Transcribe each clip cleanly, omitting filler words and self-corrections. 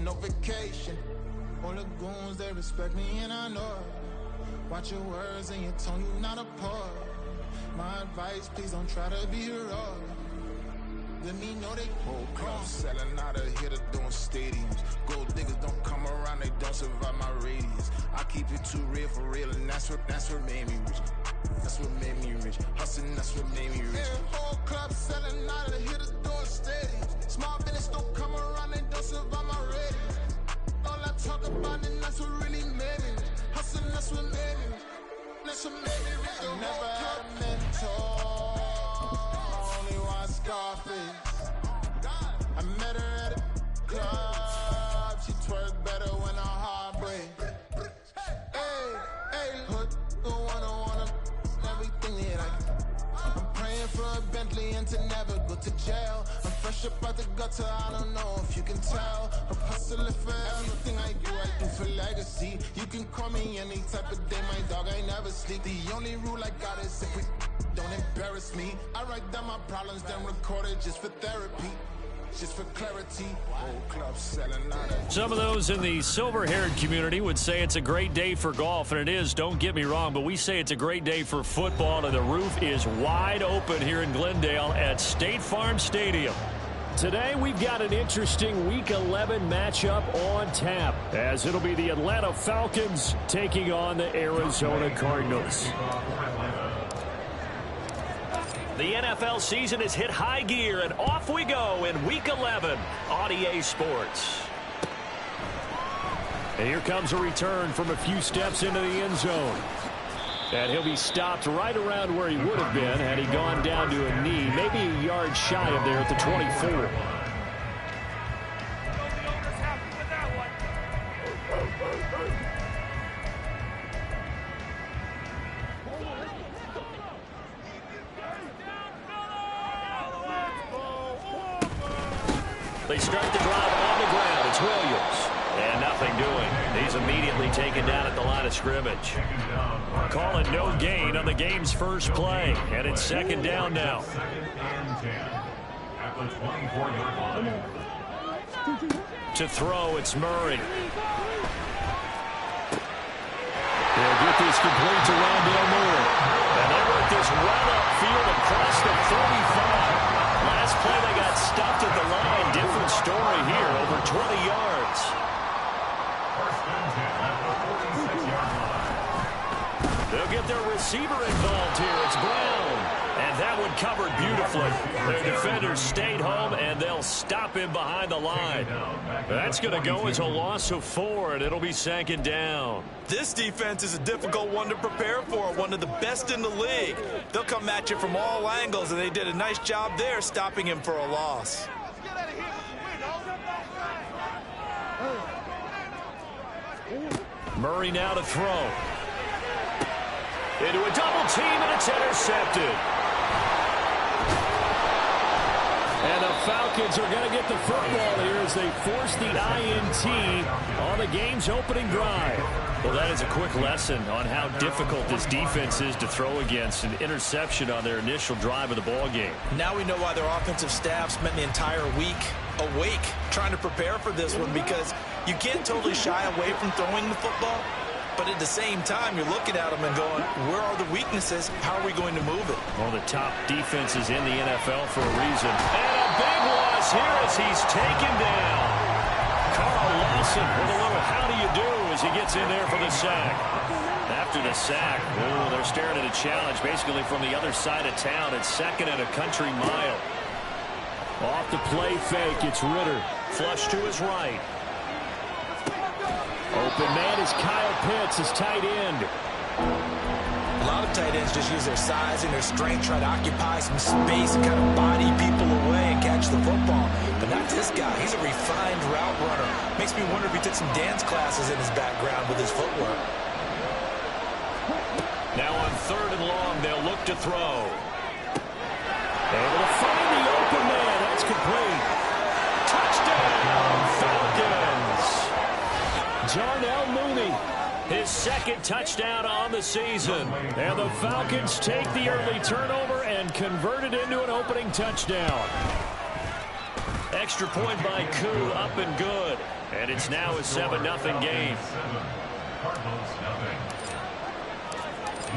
no vacation. All the goons, they respect me and I know it. Watch your words and your tone, you not a part. My advice, please don't try to be heroic. Let me know they whole club selling out of here to doing stadiums. Gold diggers don't come around, they don't survive my radius. I keep it too real for real, and that's what made me rich. That's what made me rich. Hustling, that's what made me rich. Yeah, whole club selling out of here to doing stadiums. Small business don't come around, they don't survive my radius. All I talk about, and that's what really made me rich. Hustling, that's what made me rich. That's what made me rich. I never had a mentor. Only one Scarface. I met her at a club. She twerk better when her heart breaks. Hey, hood, wanna everything that I'm praying for a Bentley and to never go to jail. I'm fresh up out the gutter, I don't know if you can tell. I'm hustling for everything I do for legacy. You can call me any type of day, my dog, I never sleep. The only rule I got is if we don't embarrass me. I write down my problems, then record it just for therapy. Just for clarity. Whole club selling out. Some of those in the silver-haired community would say it's a great day for golf, and it is, don't get me wrong, but we say it's a great day for football, and the roof is wide open here in Glendale at State Farm Stadium. Today, we've got an interesting Week 11 matchup on tap, as it'll be the Atlanta Falcons taking on the Arizona Cardinals. The NFL season has hit high gear, and off we go in Week 11 on EA Sports. And here comes a return from a few steps into the end zone. And he'll be stopped right around where he would have been had he gone down to a knee, maybe a yard shy of there at the 24. They start the drive on the ground. It's Williams. And nothing doing. He's immediately taken down at the line of scrimmage. Calling no gain on the game's first play. And it's second down now. To throw, it's Murray. They'll get this complete to Rondale Moore. And they work this right upfield across the 35. Last play, they got stuffed at the line. Different story here, over 20 yards. They'll get their receiver involved here. It's Brown. And that one covered beautifully. Their defenders stayed home, and they'll stop him behind the line. That's going to go as a loss of 4, and it'll be second down. This defense is a difficult one to prepare for, one of the best in the league. They'll come at you from all angles, and they did a nice job there stopping him for a loss. Murray now to throw. Into a double team, and it's intercepted. And the Falcons are going to get the football here as they force the INT on the game's opening drive. Well, that is a quick lesson on how difficult this defense is to throw against. An interception on their initial drive of the ball game. Now we know why their offensive staff spent the entire week awake trying to prepare for this one, because you can't totally shy away from throwing the football. But at the same time, you're looking at them and going, where are the weaknesses? How are we going to move it? Well, the top defenses in the NFL for a reason. And a big loss here as he's taken down. Carl Lawson with a little how do you do as he gets in there for the sack. After the sack, they're staring at a challenge basically from the other side of town. It's second and a country mile. Off the play fake, it's Ritter. Flush to his right. Open man is Kyle Pitts, his tight end. A lot of tight ends just use their size and their strength, try to occupy some space and kind of body people away and catch the football. But not this guy. He's a refined route runner. Makes me wonder if he took some dance classes in his background with his footwork. Now on 3rd and long, they'll look to throw. Able to find the open man. That's complete. Touchdown, Falcons. Jarnell Mooney. His second touchdown on the season. And the Falcons take the early turnover and convert it into an opening touchdown. extra point by Koo, up and good. And it's now a 7-0 game.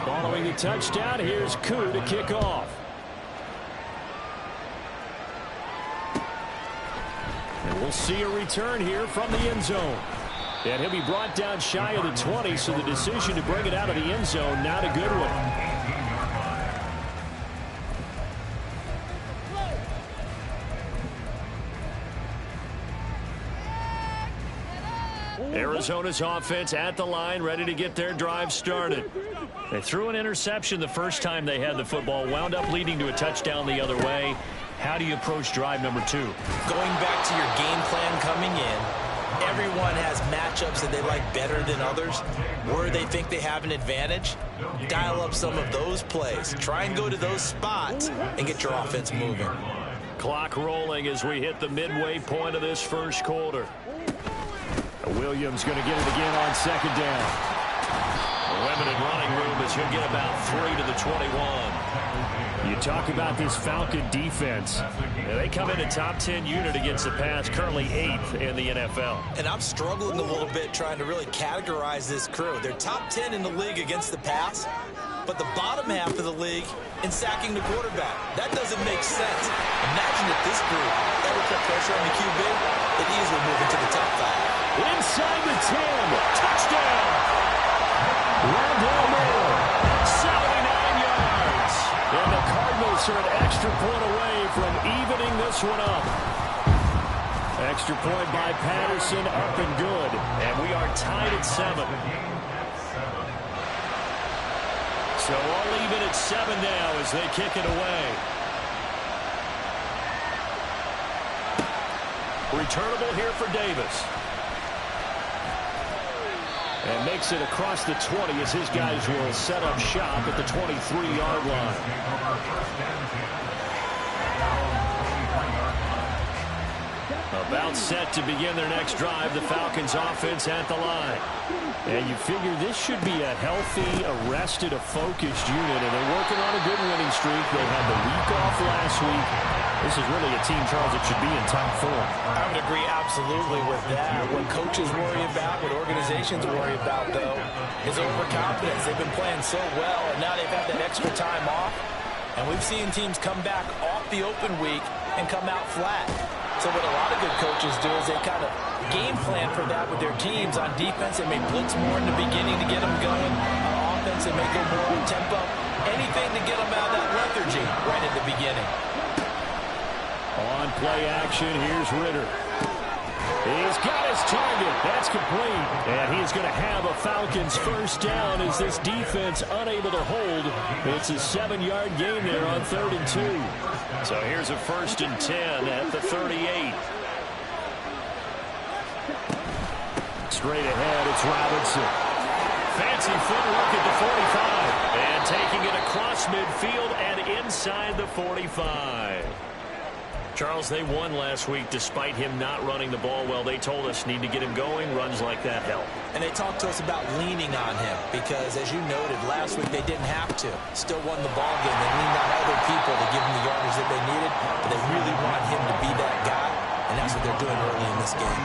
Following the touchdown, here's Koo to kick off. And we'll see a return here from the end zone. And he'll be brought down shy of the 20, so the decision to bring it out of the end zone, not a good one. Arizona's offense at the line, ready to get their drive started. They threw an interception the first time they had the football, wound up leading to a touchdown the other way. How do you approach drive number 2? Going back to your game plan coming in, everyone has matchups that they like better than others. Where they think they have an advantage, dial up some of those plays. Try and go to those spots and get your offense moving. Clock rolling as we hit the midway point of this first quarter. Williams going to get it again on second down. A limited running room as he'll get about 3 to the 21. You talk about this Falcon defense. Yeah, they come in a top 10 unit against the pass, currently 8th in the NFL. And I'm struggling a little bit trying to really categorize this crew. They're top 10 in the league against the pass, but the bottom half of the league in sacking the quarterback. That doesn't make sense. Imagine if this group ever put pressure on the QB, they'd easily move into the top 5. Inside the 10. Touchdown. Rondell Moore. 79 yards. And the Cardinals are an extra point away from evening this one up. Extra point by Patterson, up and good. And we are tied at 7. So all even at 7 now as they kick it away. Returnable here for Davis. And makes it across the 20 as his guys will set up shop at the 23-yard line. About set to begin their next drive, the Falcons offense at the line. And you figure this should be a healthy, arrested, a focused unit, and they're working on a good winning streak. They had the week off last week. This is really a team, Charles, that should be in top 4. I would agree absolutely with that. What coaches worry about, what organizations worry about, though, is overconfidence. They've been playing so well, and now they've had that extra time off. And we've seen teams come back off the open week and come out flat. So what a lot of good coaches do is they kind of game plan for that with their teams. On defense, they may blitz more in the beginning to get them going. On offense, they may go more on tempo. Anything to get them out of that lethargy right at the beginning. On play action, here's Ritter. He's got his target. That's complete. And he's going to have a Falcons first down as this defense unable to hold. It's a 7-yard gain there on 3rd and 2. So here's a 1st and 10 at the 38. Straight ahead, it's Robinson. Fancy footwork at the 45. And taking it across midfield and inside the 45. Charles, they won last week despite him not running the ball well. They told us need to get him going. Runs like that help. And they talked to us about leaning on him because, as you noted, last week they didn't have to. Still won the ball game. They leaned on other people to give them the yardage that they needed, but they really want him to be that guy, and that's what they're doing early in this game.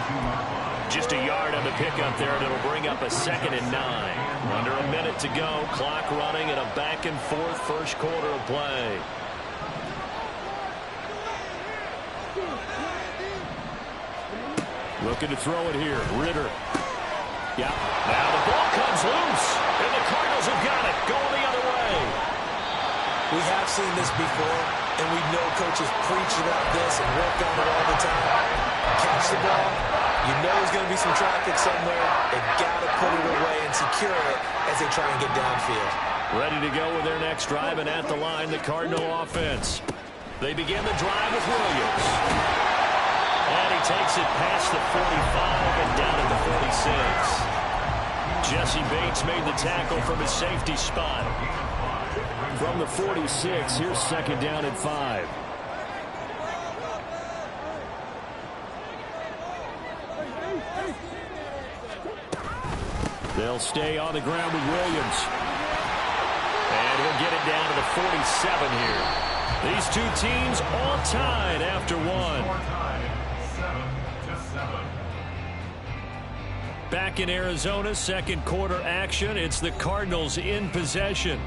Just a yard on the pickup there, and it'll bring up a 2nd and 9. Under a minute to go. Clock running and a back-and-forth first quarter of play. Looking to throw it here. Ritter. Yeah. Now the ball comes loose, and the Cardinals have got it. Going the other way. We have seen this before, and we know coaches preach about this and work on it all the time. Catch the ball. You know there's going to be some traffic somewhere. They've got to put it away and secure it as they try and get downfield. Ready to go with their next drive, and at the line, the Cardinal offense. They begin the drive with Williams. And he takes it past the 45 and down at the 46. Jesse Bates made the tackle from his safety spot. From the 46, here's 2nd down and 5. They'll stay on the ground with Williams. And he'll get it down to the 47 here. These two teams all tied after one. Back in Arizona, second quarter action. It's the Cardinals in possession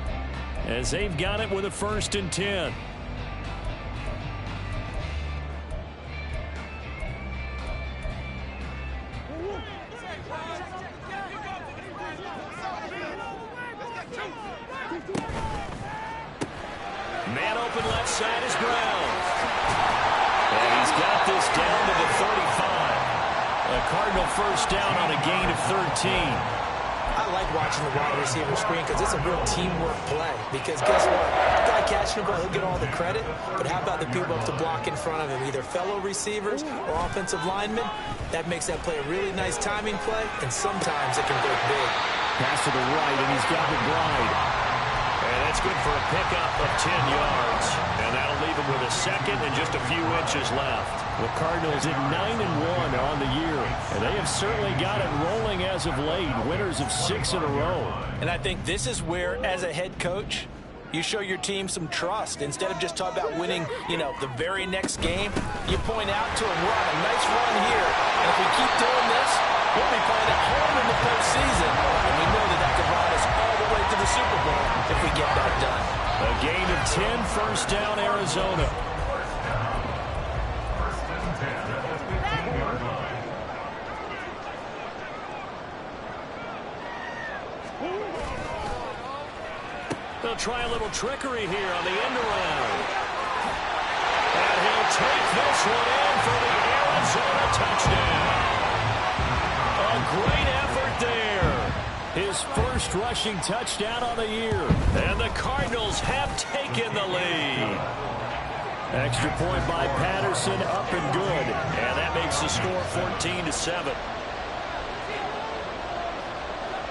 as they've got it with a 1st and 10. Man open left side is Brown. And he's got this down to the 35. A Cardinal 1st down on a gain of 13. I like watching the wide receiver screen because it's a real teamwork play. Because guess what? The guy catching the ball, he'll get all the credit. But how about the people up to block in front of him, either fellow receivers or offensive linemen? That makes that play a really nice timing play, and sometimes it can break big. Pass to the right, and he's got McBride. And that's good for a pickup of 10 yards. And that'll leave him with a 2nd and just a few inches left. The Cardinals at 9-1 on the year. And they have certainly got it rolling as of late. Winners of 6 in a row. And I think this is where, as a head coach, you show your team some trust. Instead of just talking about winning, the very next game, you point out to them, we're on a nice run here. And if we keep doing this, we'll be playing at home in the postseason. And we know that can ride us all the way to the Super Bowl if we get that done. A gain of 10, 1st down, Arizona. They'll try a little trickery here on the end around. And he'll take this one in for the Arizona touchdown. A great effort there. His 1st rushing touchdown on the year. And the Cardinals have taken the lead. Extra point by Patterson, up and good. And that makes the score 14-7.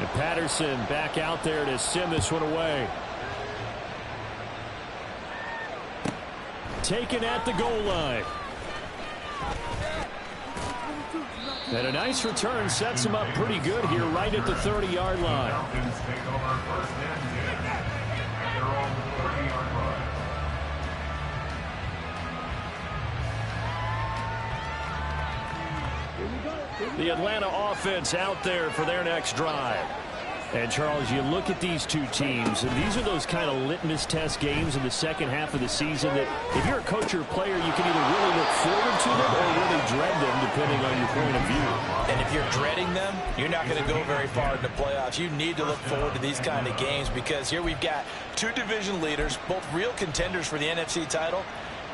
And Patterson back out there to send this one away. Taken at the goal line. And a nice return sets him up pretty good here right at the 30-yard line. The Atlanta offense out there for their next drive. And, Charles, you look at these two teams, and these are those kind of litmus test games in the second half of the season that if you're a coach or a player, you can either really look forward to them or really dread them, depending on your point of view. And if you're dreading them, you're not going to go very far in the playoffs. You need to look forward to these kind of games because here we've got 2 division leaders, both real contenders for the NFC title.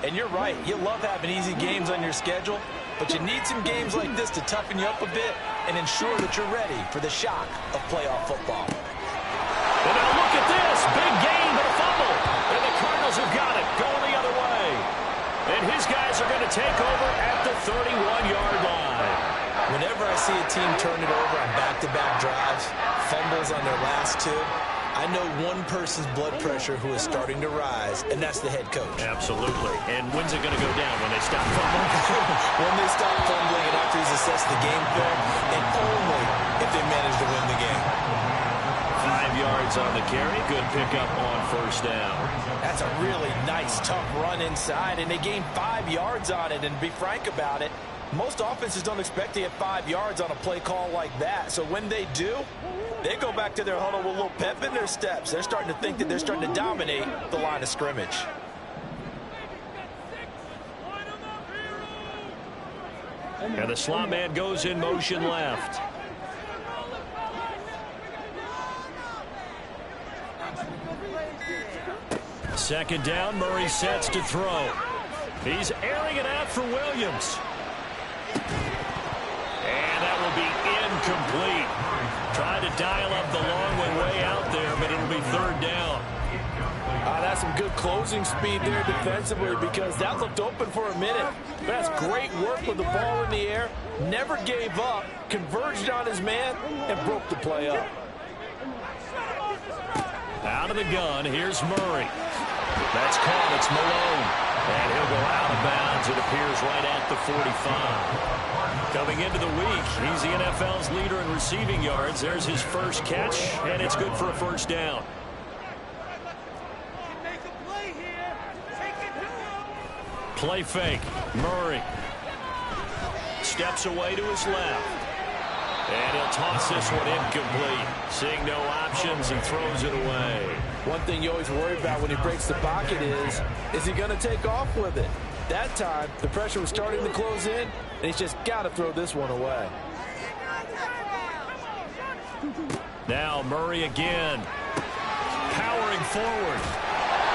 And you're right, you love having easy games on your schedule, but you need some games like this to toughen you up a bit and ensure that you're ready for the shock of playoff football. And now look at this. Big gain, but a fumble. And the Cardinals have got it going the other way. And his guys are going to take over at the 31-yard line. Whenever I see a team turn it over on back-to-back drives, fumbles on their last 2, I know one person's blood pressure who is starting to rise, and that's the head coach. Absolutely. And when's it going to go down? When they stop fumbling? When they stop fumbling and after he's assessed the game film, and only if they manage to win the game. 5 yards on the carry. Good pickup on 1st down. That's a really nice, tough run inside, and they gained 5 yards on it. And to be frank about it, most offenses don't expect to get 5 yards on a play call like that. So when they do, they go back to their huddle with a little pep in their steps. They're starting to think that they're starting to dominate the line of scrimmage. And the slot man goes in motion left. Second down, Murray sets to throw. He's airing it out for Williams. And that will be incomplete. Trying to dial up the long one way out there, but it'll be 3rd down. That's some good closing speed there defensively because that looked open for a minute. But that's great work with the ball in the air. Never gave up, converged on his man, and broke the play up. Out of the gun, here's Murray. That's caught, it's Malone. And he'll go out of bounds, it appears, right at the 45. Coming into the week, he's the NFL's leader in receiving yards. There's his first catch, and it's good for a 1st down. Play fake. Murray steps away to his left. And he'll toss this one incomplete. Seeing no options, he throws it away. One thing you always worry about when he breaks the pocket is he going to take off with it? That time, the pressure was starting to close in, and he's just got to throw this one away. Now Murray again. Powering forward.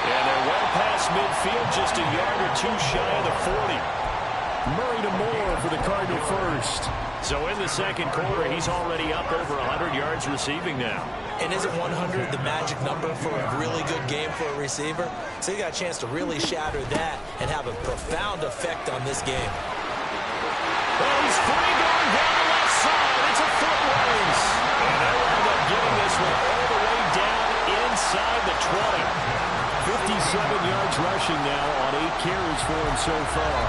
And they're well past midfield, just a yard or two shy of the 40. Murray to Moore for the Cardinal first. So in the second quarter, he's already up over 100 yards receiving now. And isn't 100 the magic number for a really good game for a receiver? So he got a chance to really shatter that and have a profound effect on this game. Well, he's free going down the left side. It's a foot race. And they wound up getting this one all the way down inside the 20. 57 yards rushing now on 8 carries for him so far.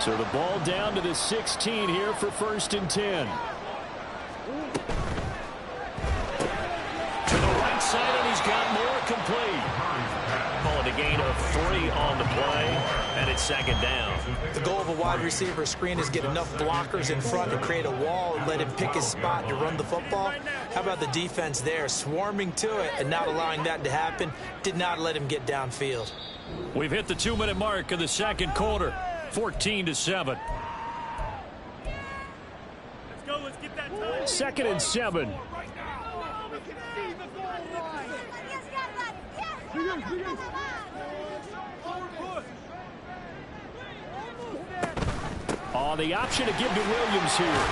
So the ball down to the 16 here for 1st and 10. To the right side, and he's got more complete. Call it a gain of 3 on the play, and it's 2nd down. The goal of a wide receiver screen is get enough blockers in front to create a wall and let him pick his spot to run the football. How about the defense there, swarming to it and not allowing that to happen? Did not let him get downfield. We've hit the 2-minute mark of the second quarter. 14-7. Let's go. Let's get that time. 2nd and 7. On the option to give to Williams here.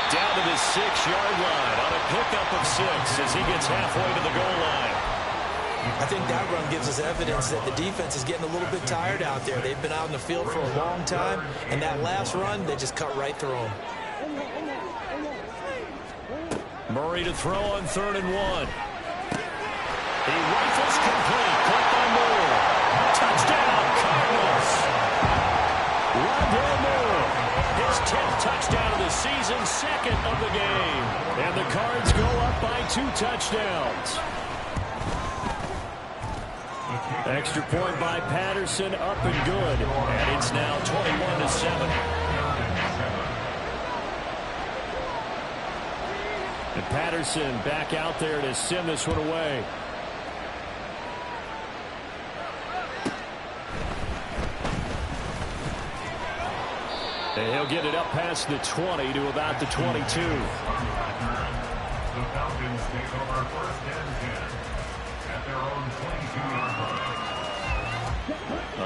Down to the 6-yard line on a pickup of 6 as he gets halfway to the goal line. I think that run gives us evidence that the defense is getting a little bit tired out there. They've been out in the field for a long time, and that last run, they just cut right through them. Murray to throw on 3rd and 1. He rifles complete. Caught by Moore. Touchdown, Cardinals. Rondale Moore. His 10th touchdown of the season, 2nd of the game. And the Cards go up by 2 touchdowns. Extra point by Patterson, up and good. And it's now 21-7. And Patterson back out there to send this one away. And he'll get it up past the 20 to about the 22. The Falcons take over 1st and 10 at their own 22-yard line.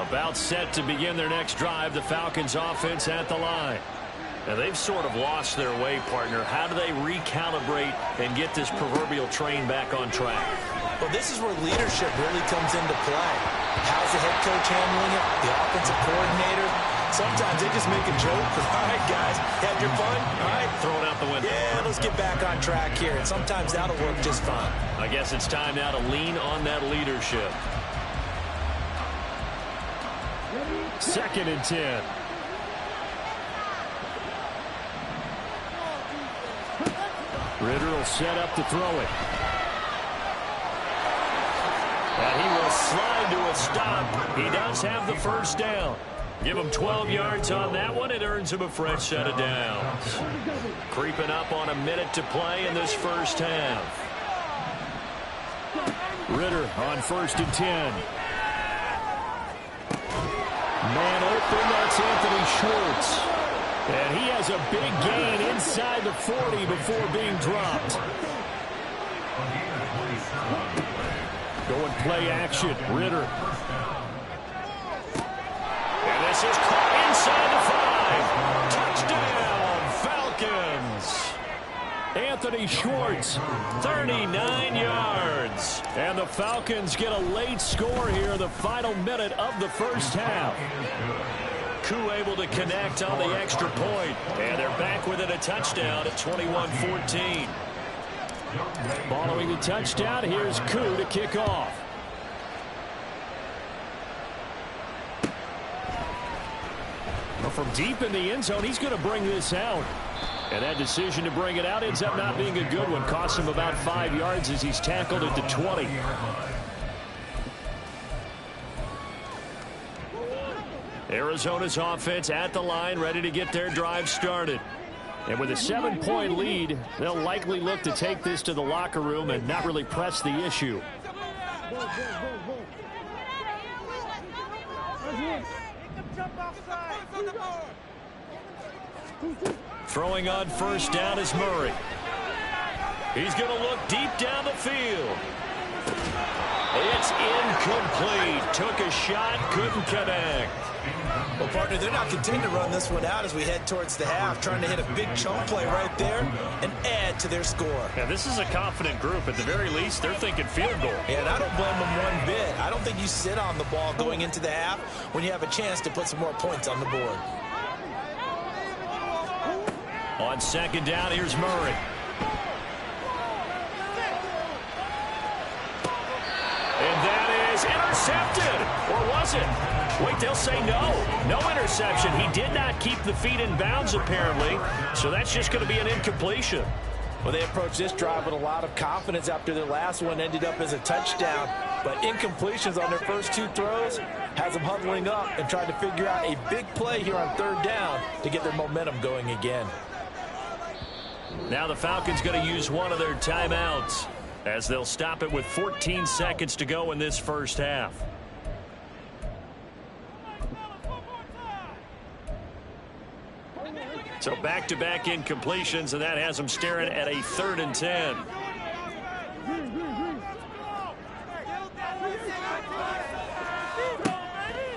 About set to begin their next drive, the Falcons offense at the line. Now they've sort of lost their way, partner. How do they recalibrate and get this proverbial train back on track? Well, this is where leadership really comes into play. How's the head coach handling it? The offensive coordinator? Sometimes they just make a joke. All right, guys, had your fun? All right. Throw it out the window. Yeah, let's get back on track here. And sometimes that'll work just fine. I guess it's time now to lean on that leadership. 2nd and 10. Ritter will set up to throw it. And he will slide to a stop. He does have the 1st down. Give him 12 yards on that one. It earns him a fresh set of downs. Creeping up on a minute to play in this first half. Ritter on 1st and 10. Man open, that's Anthony Schwartz. And he has a big gain inside the 40 before being dropped. Going play action, Ritter. And this is caught inside the 5. Touchdown, Falcons. Anthony Schwartz, 39 yards. and the Falcons get a late score here, the final minute of the first half. Koo able to connect on the extra point, and they're back within a touchdown at 21-14. Following the touchdown, here's Koo to kick off. Well, from deep in the end zone, he's going to bring this out. And that decision to bring it out ends up not being a good one. Costs him about 5 yards as he's tackled at the 20. Arizona's offense at the line, ready to get their drive started. And with a 7-point lead, they'll likely look to take this to the locker room and not really press the issue. Throwing on first down is Murray. He's going to look deep down the field. It's incomplete. Took a shot, couldn't connect. Well, partner, they're not content to run this one out as we head towards the half, trying to hit a big chunk play right there and add to their score. Yeah, this is a confident group. At the very least, they're thinking field goal. Yeah, and I don't blame them one bit. I don't think you sit on the ball going into the half when you have a chance to put some more points on the board. On second down, here's Murray. And that is intercepted. Or was it? Wait, they'll say no. No interception. He did not keep the feet in bounds, apparently. So that's just going to be an incompletion. Well, they approached this drive with a lot of confidence after their last one ended up as a touchdown. But incompletions on their first two throws has them huddling up and trying to figure out a big play here on third down to get their momentum going again. Now the Falcons going to use one of their timeouts as they'll stop it with 14 seconds to go in this first half. So back-to-back incompletions, and that has them staring at a 3rd and 10.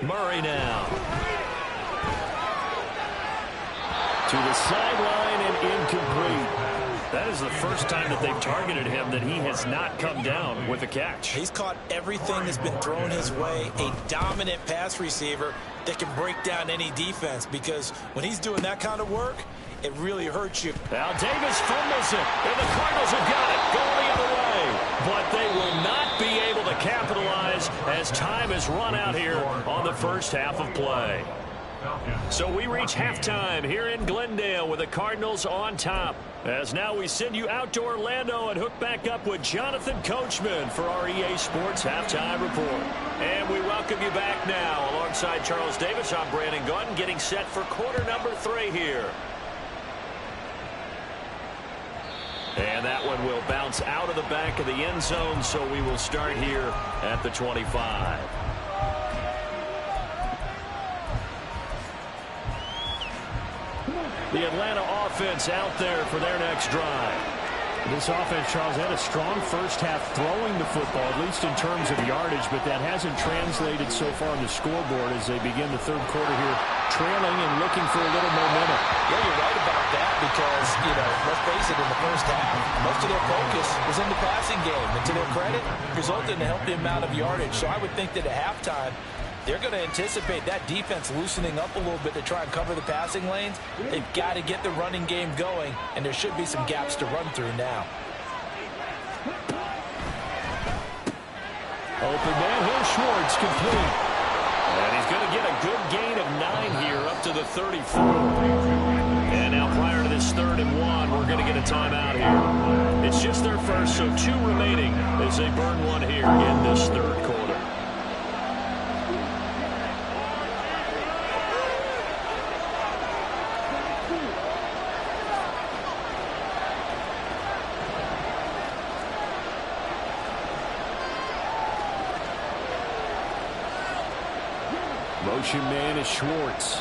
Murray now. To the sideline and incomplete. That is the first time that they've targeted him that he has not come down with a catch. He's caught everything that's been thrown his way. A dominant pass receiver that can break down any defense, because when he's doing that kind of work, it really hurts you. Now Davis fumbles it, and the Cardinals have got it going the other way. But they will not be able to capitalize as time has run out here on the first half of play. So we reach halftime here in Glendale with the Cardinals on top. As now we send you out to Orlando and hook back up with Jonathan Coachman for our EA Sports Halftime Report. And we welcome you back now. Alongside Charles Davis, I'm Brandon Gunn, getting set for quarter number 3 here. And that one will bounce out of the back of the end zone, so we will start here at the 25. The Atlanta offense out there for their next drive. This offense, Charles, had a strong first half throwing the football, at least in terms of yardage, but that hasn't translated so far on the scoreboard as they begin the third quarter here, trailing and looking for a little momentum. Yeah, you're right about that because, let's face it, in the first half, most of their focus was in the passing game. And to their credit, resulted in a healthy amount of yardage. So I would think that at halftime, they're going to anticipate that defense loosening up a little bit to try and cover the passing lanes. They've got to get the running game going, and there should be some gaps to run through now. Open man, here's Schwartz, complete. And he's going to get a good gain of 9 here up to the 34. And now prior to this 3rd and 1, we're going to get a timeout here. It's just their first, so 2 remaining as they burn one here in this third quarter. Motion man is Schwartz.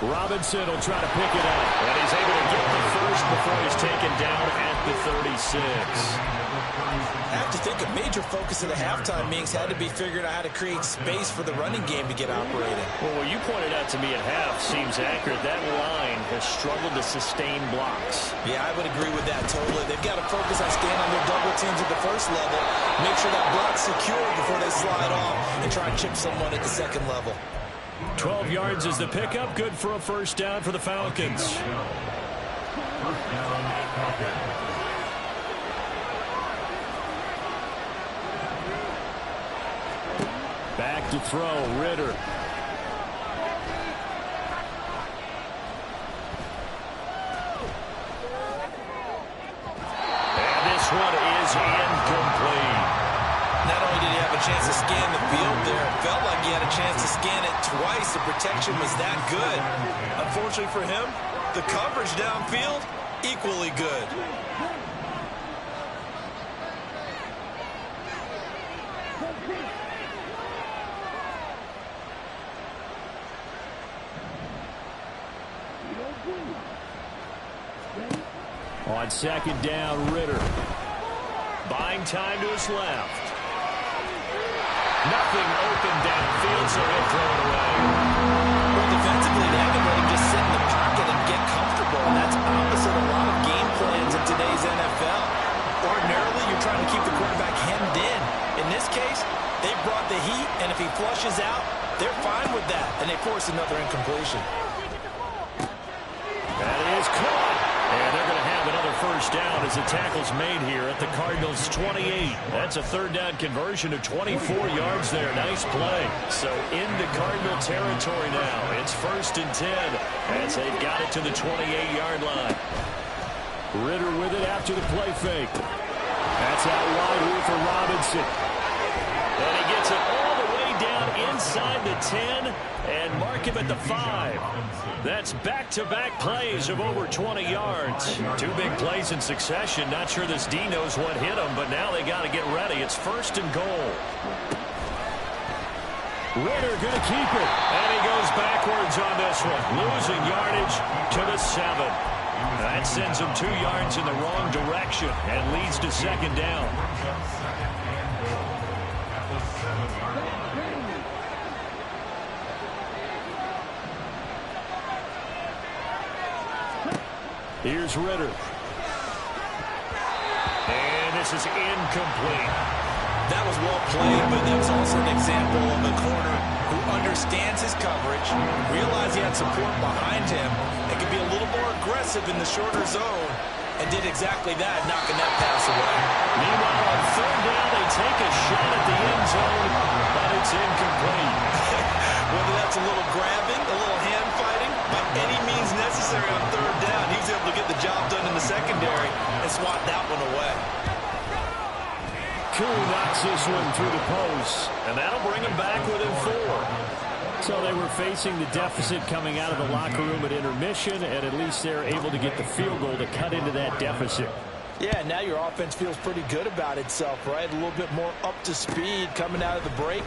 Robinson will try to pick it up. And he's able to get the first before he's taken down at the 36. I have to think a major focus of the halftime meetings had to be figuring out how to create space for the running game to get operating. Well, what you pointed out to me at half seems accurate. That line has struggled to sustain blocks. Yeah, I would agree with that totally. They've got to focus on staying on their double teams at the first level, make sure that block's secure before they slide off, and try and chip someone at the second level. 12 yards is the pickup. Good for a first down for the Falcons. Back to throw, Ritter. And this one is incomplete. a chance to scan the field there. It felt like he had a chance to scan it twice. The protection was that good. Unfortunately for him, the coverage downfield, equally good. On second down, Ritter. Buying time to his left. Nothing open downfield, so he'll throw it away. Well, defensively, they haven't let him just sit in the pocket and get comfortable, and that's opposite a lot of game plans in today's NFL. Ordinarily, you're trying to keep the quarterback hemmed in. In this case, they brought the heat, and if he flushes out, they're fine with that, and they force another incompletion. That is caught. And they're going to have another first down as the tackle's made here at the Cardinals' 28. That's a third down conversion of 24 yards there. Nice play. So into Cardinal territory now. It's 1st and 10 as they've got it to the 28-yard line. Ritter with it after the play fake. That's out wide here for Robinson. And he gets it all the way down inside the 10 and mark him at the 5. That's back-to-back plays of over 20 yards. 2 big plays in succession. Not sure this D knows what hit him, but now they got to get ready. It's 1st and goal. Ritter going to keep it. And he goes backwards on this one. Losing yardage to the 7. That sends him 2 yards in the wrong direction and leads to second down. Here's Ritter. And this is incomplete. That was well played, but that was also an example of a corner who understands his coverage, realized he had support behind him, and could be a little more aggressive in the shorter zone, and did exactly that, knocking that pass away. Meanwhile, on third down, they take a shot at the end zone, but it's incomplete. Whether that's a little grabbing, a little hand fighting, by any means necessary on third down, he was able to get the job done in the secondary and swat that one away. Koo knocks this one through the post, and that'll bring him back within 4. So they were facing the deficit coming out of the locker room at intermission, and at least they're able to get the field goal to cut into that deficit. Yeah, now your offense feels pretty good about itself, right? A little bit more up to speed coming out of the break.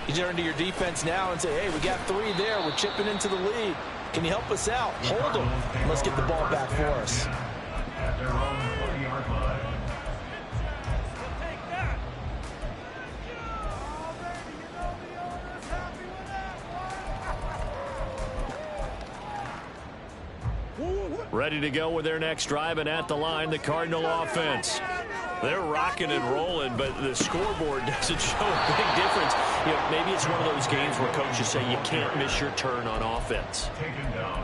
You turn to your defense now and say, hey, we got 3 there. We're chipping into the lead. Can you help us out? Hold them. Let's get the ball back for us. At their own 20-yard line. Ready to go with their next drive, and at the line, the Cardinal offense. They're rocking and rolling, but the scoreboard doesn't show a big difference. You know, maybe it's one of those games where coaches say you can't miss your turn on offense.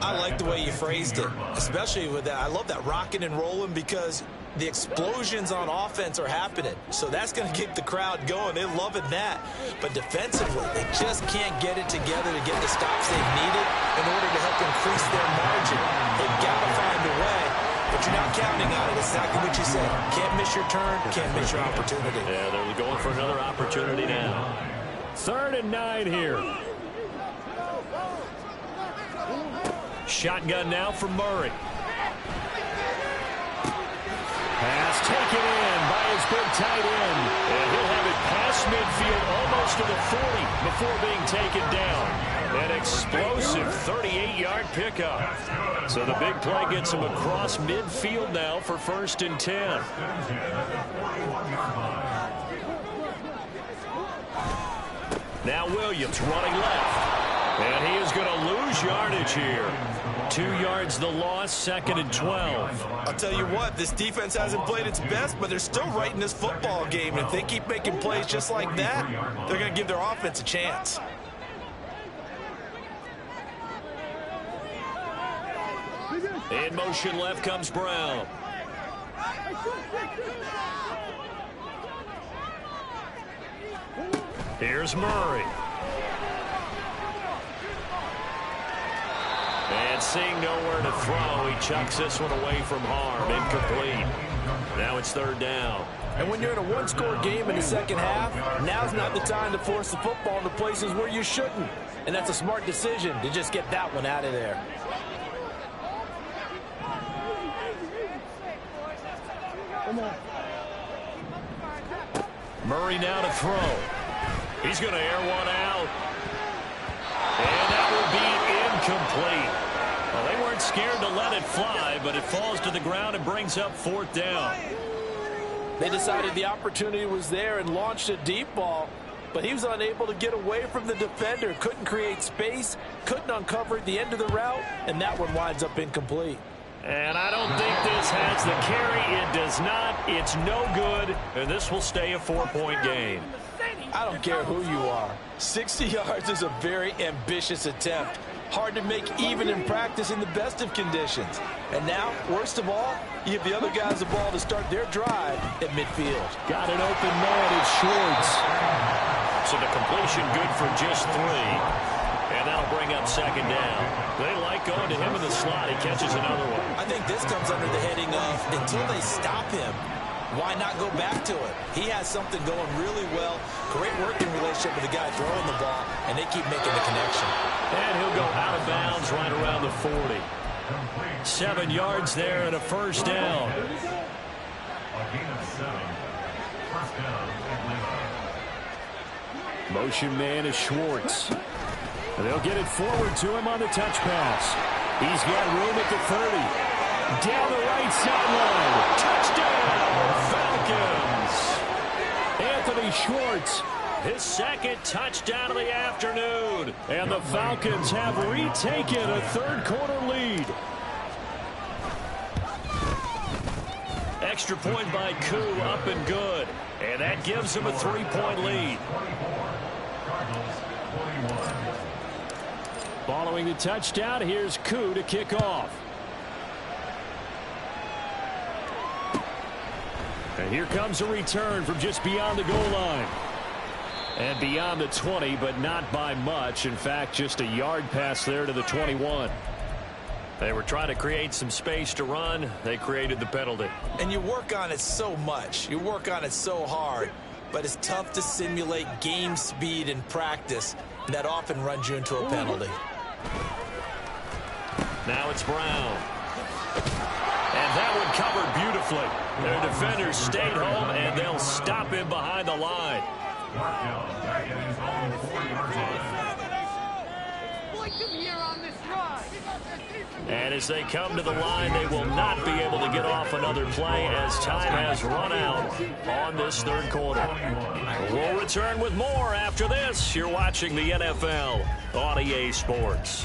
I like the way you phrased it, especially with that. I love that rocking and rolling because the explosions on offense are happening. So that's going to keep the crowd going. They're loving that. But defensively, they just can't get it together to get the stops they've needed in order to help increase their margin. They've got to find a way. But you're not counting on it. Exactly what you said. Can't miss your turn. Can't miss your opportunity. Yeah, they're going for another opportunity now. 3rd and 9 here. Shotgun now for Murray. Pass taken in by his big tight end. And he'll have it past midfield almost to the 40 before being taken down. An explosive 38-yard pickup. So the big play gets him across midfield now for 1st and 10. Now Williams running left. And he is going to lose yardage here. 2 yards the loss, 2nd and 12. I'll tell you what, this defense hasn't played its best, but they're still right in this football game. And if they keep making plays just like that, they're going to give their offense a chance. In motion left comes Brown. Here's Murray. And seeing nowhere to throw, he chucks this one away from harm. Incomplete. Now it's 3rd down. And when you're in a one-score game in the second half, now's not the time to force the football into places where you shouldn't. And that's a smart decision to just get that one out of there. Murray now to throw. He's going to air one out. And that will be incomplete. Well, they weren't scared to let it fly, but it falls to the ground and brings up 4th down. They decided the opportunity was there and launched a deep ball, but he was unable to get away from the defender. Couldn't create space, couldn't uncover the end of the route, and that one winds up incomplete. And I don't think this has the carry. It does not. It's no good, and this will stay a 4-point game. I don't care who you are. 60 yards is a very ambitious attempt. Hard to make even in practice in the best of conditions. And now, worst of all, you give the other guys the ball to start their drive at midfield. Got an open man. It's Schwartz. So the completion good for just 3. And that'll bring up 2nd down. They like going to him in the slot. He catches another one. I think this comes under the heading of until they stop him, why not go back to it? He has something going really well. Great working relationship with the guy throwing the ball, and they keep making the connection. And he'll go out of bounds right around the 40. 7 yards there and a 1st down. A gain of 7. 1st down, Atlanta. Motion man is Schwartz. They'll get it forward to him on the touch pass. He's got room at the 30. Down the right sideline. Touchdown, Falcons. Anthony Schwartz. His 2nd touchdown of the afternoon. And the Falcons have retaken a 3rd quarter lead. Extra point by Koo, up and good. And that gives him a 3-point lead. Following the touchdown, here's Koo to kick off. And here comes a return from just beyond the goal line. And beyond the 20, but not by much. In fact, just a yard pass there to the 21. They were trying to create some space to run. They created the penalty. And you work on it so much. You work on it so hard. But it's tough to simulate game speed in practice. And that often runs you into a penalty. Now it's Brown. And that one covered beautifully. Their defenders stayed home, and they'll stop him behind the line. Back in his own 40-yard line. And as they come to the line, they will not be able to get off another play as time has run out on this 3rd quarter. We'll return with more after this. You're watching the NFL on EA Sports.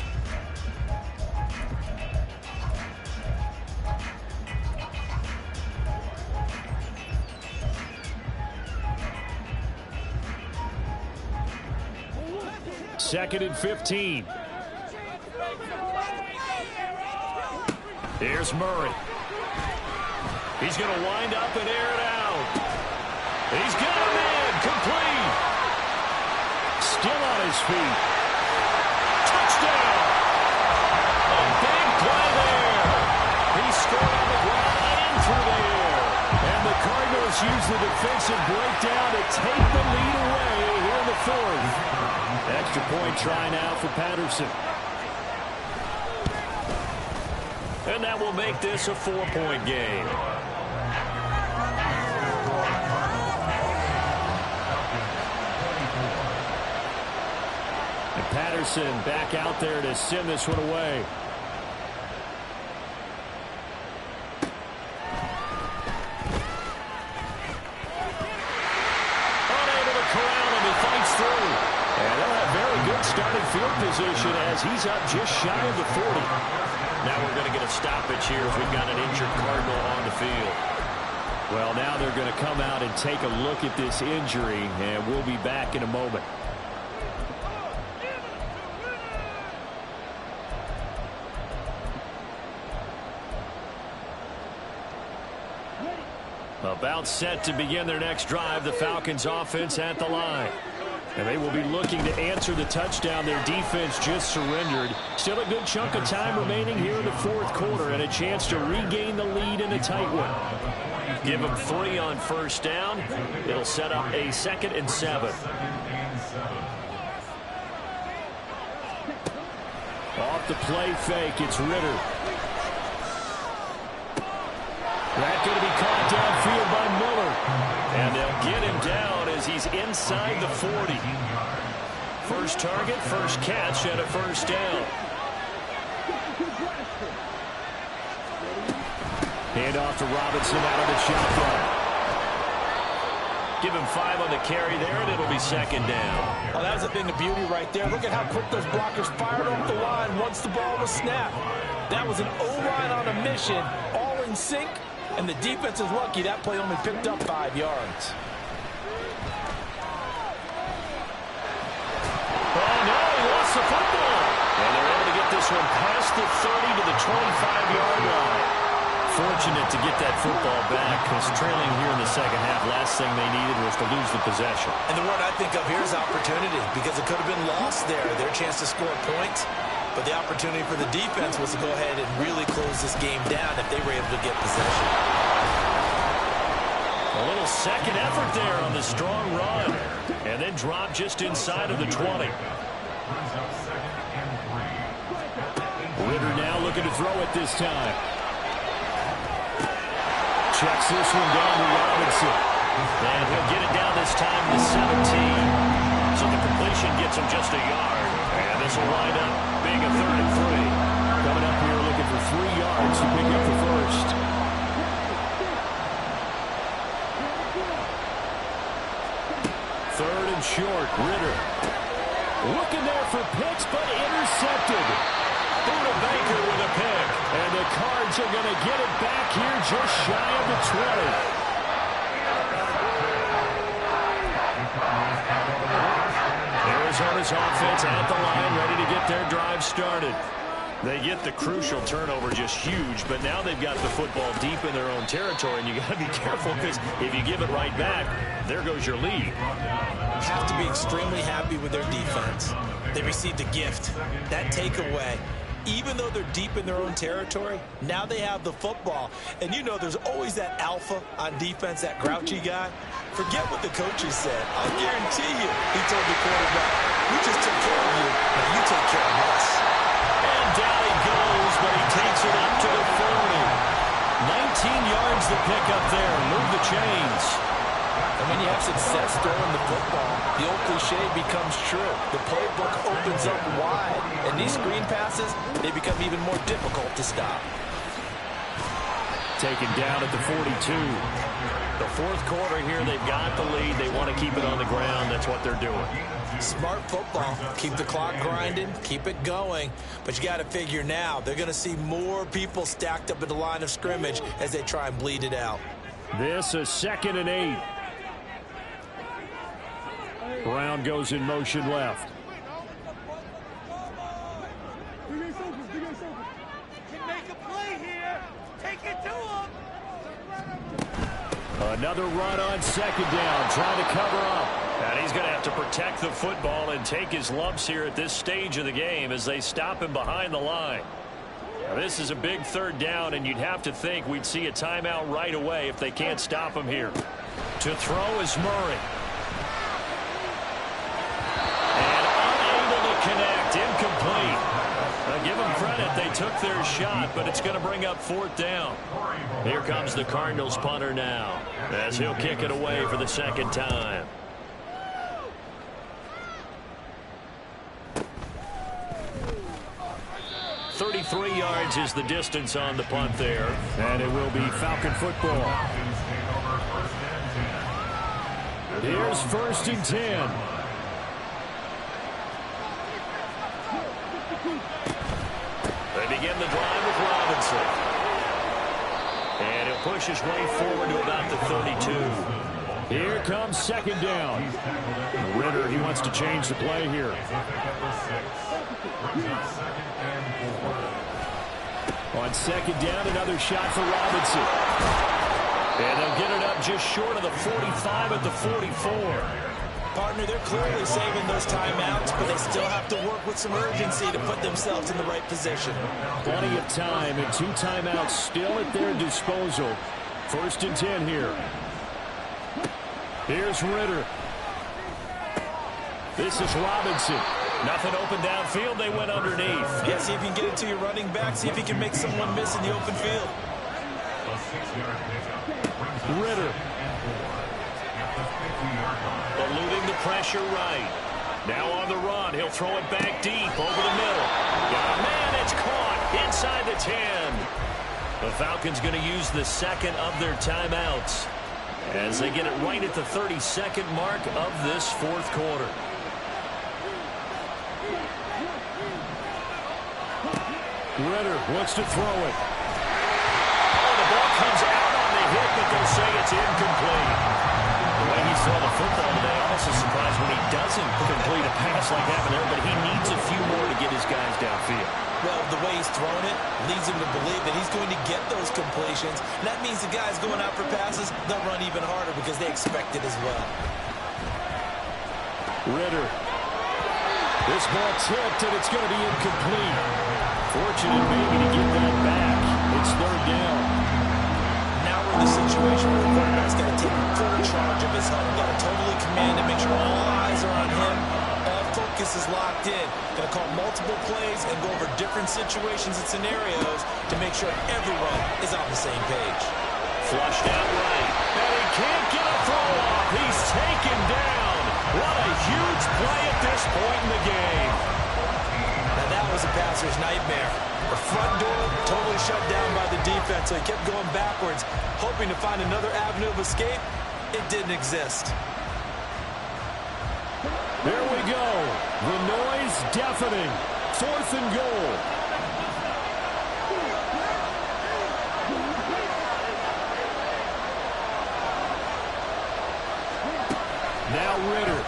Second and 15. Here's Murray. He's going to wind up and air it out. He's got him in. Complete. Still on his feet. Touchdown. A big play there. He scored on the ground and through the air. And the Cardinals use the defensive breakdown to take the lead away here in the 4th. Extra point try now for Patterson. And that will make this a 4-point game. And Patterson back out there to send this one away. Unable to corral him. He fights through. And they'll have very good starting field position as he's up just shy of the 40. Now we're going to get a stoppage here as we've got an injured Cardinal on the field. Well, now they're going to come out and take a look at this injury, and we'll be back in a moment. About set to begin their next drive, the Falcons offense at the line. And they will be looking to answer the touchdown. Their defense just surrendered. Still a good chunk of time remaining here in the 4th quarter and a chance to regain the lead in a tight one. Give him 3 on first down. It'll set up a 2nd and 7. Off the play fake, it's Ritter. That's going to be caught downfield by Miller. And they'll get him down as he's inside the 40. First target, first catch, and a first down. Hand off to Robinson out of the shotgun. Give him 5 on the carry there, and it'll be 2nd down. Oh, that was a thing of beauty right there. Look at how quick those blockers fired off the line once the ball was snapped. That was an O-line on a mission, all in sync, and the defense is lucky that play only picked up 5 yards. Oh, no, he lost the football. And they're able to get this one past the 30 to the 25-yard line. Fortunate to get that football back, because trailing here in the second half, last thing they needed was to lose the possession. And the word I think of here is opportunity, because it could have been lost there, their chance to score points. But the opportunity for the defense was to go ahead and really close this game down if they were able to get possession. A little second effort there on the strong run. And then drop just inside of the 20. Ritter now looking to throw it this time. Checks this one down to Robinson. And he'll get it down this time to 17. So the completion gets him just a yard. And this will wind up being a 3rd and 3. Coming up here looking for 3 yards to pick up the first. 3rd and short, Ritter. Looking there for picks, but intercepted. Buda Baker with a pick. And the Cards are going to get it back here just shy of the 20. Arizona's offense at the line, ready to get their drive started. They get the crucial turnover, just huge, but now they've got the football deep in their own territory, and you got to be careful, because if you give it right back, there goes your lead. Have to be extremely happy with their defense. They received a gift. That takeaway, even though they're deep in their own territory, now they have the football. And you know there's always that alpha on defense, that grouchy guy. Forget what the coaches said. I'll guarantee you, he told the quarterback, we just took care of you, now you take care of us. And down he goes, but he takes it up to the 40. 19 yards to pick up there. Move the chains. And when you have success throwing the football, the old cliche becomes true. The playbook opens up wide, and these screen passes, they become even more difficult to stop. Taken down at the 42. The 4th quarter here, they've got the lead. They want to keep it on the ground. That's what they're doing. Smart football. Keep the clock grinding. Keep it going. But you got to figure now, they're going to see more people stacked up at the line of scrimmage as they try and bleed it out. This is 2nd and 8. Brown goes in motion left. Another run on 2nd down, trying to cover up. And he's going to have to protect the football and take his lumps here at this stage of the game as they stop him behind the line. Now, this is a big 3rd down, and you'd have to think we'd see a timeout right away if they can't stop him here. To throw is Murray. And unable to connect, incomplete. Now, give them credit, they took their shot, but it's going to bring up 4th down. Here comes the Cardinals punter now, as he'll kick it away for the 2nd time. .33 yards is the distance on the punt there. And it will be Falcon football. Here's 1st and 10. They begin the drive with Robinson. And he'll push his way forward to about the 32. Here comes 2nd down. Ritter, he wants to change the play here. On 2nd down, another shot for Robinson. And they'll get it up just short of the 45 at the 44. Partner, they're clearly saving those timeouts, but they still have to work with some urgency to put themselves in the right position. Plenty of time and 2 timeouts still at their disposal. First and 10 here. Here's Ritter. This is Robinson. Nothing open downfield. They went underneath. Yeah, see if you can get it to your running back. See if you can make someone miss in the open field. A 6-yard pickup. Ritter. Eluding the pressure right. Now on the run. He'll throw it back deep over the middle. Got a man. It's caught inside the 10. The Falcons going to use the second of their timeouts as they get it right at the 32nd mark of this fourth quarter. Ritter wants to throw it. Oh, the ball comes out on the hit, but they'll say it's incomplete. The way he saw the football today, I'm also surprised when he doesn't complete a pass like that there, but he needs a few more to get his guys downfield. Well, the way he's thrown it leads him to believe that he's going to get those completions. And that means the guys going out for passes, they'll run even harder because they expect it as well. Ritter. This ball tipped, and it's going to be incomplete. Fortunate maybe to get that back. It's third down. Now we're in the situation where the quarterback's got to take full charge of his hunt. Got to totally command and make sure all eyes are on him. All focus is locked in. Got to call multiple plays and go over different situations and scenarios to make sure everyone is on the same page. Flushed out right. And he can't get a throw off. He's taken down. What a huge play at this point in the game. Now that was a passer's nightmare. The front door totally shut down by the defense, so he kept going backwards, hoping to find another avenue of escape. It didn't exist. There we go. The noise deafening. Fourth and goal. Now Ritter.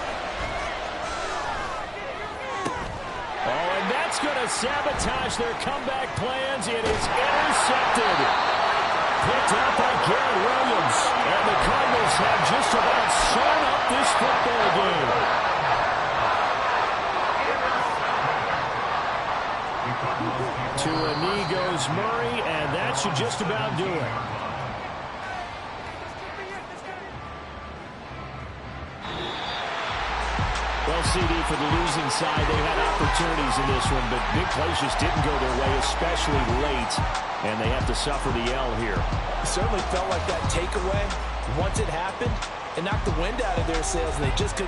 Oh, and that's going to sabotage their comeback plans. It is intercepted. Picked up by Garrett Williams. And the Cardinals have just about sewn up this football game. To a knee goes Murray, and that should just about do it. Well, CD, for the losing side, they had opportunities in this one, but big plays just didn't go their way, especially late, and they have to suffer the L here. It certainly felt like that takeaway, once it happened, it knocked the wind out of their sails, and they just couldn't